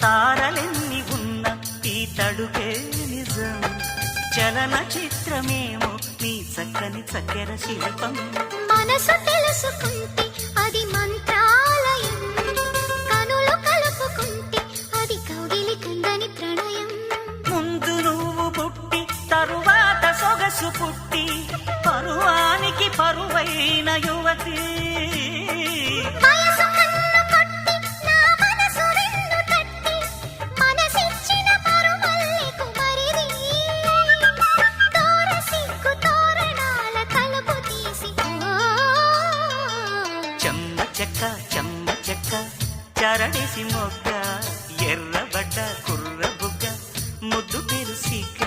తారలెన్ని ఉన్న ఈ తడుకే నిజం, చలన చిత్రమేమో నీ చక్కని చక్కెర శిల్పం. మనసు తెలుసుకుంటే అది మంత్రాలయం, కనులు కలుపుకుంటే అది కౌగిలి కందని ప్రణయం. ముందు నువ్వు పుట్టి తరువాత సొగసు పుట్టి పరువానికి పరువైన యువతి. వయసు కన్ను కొట్టి నా మనసు రెండు తట్టి మనసిచ్చిన పరుమల్లికు మరిది. తోర సిగ్గు తోరణాల తలుపు తీసి చెమ్మ చెక్క చరడిసి మొగ్గ, ఎర్రబడ్డ కుర్ర బుగ్గ, ముద్దు పెరుసిక.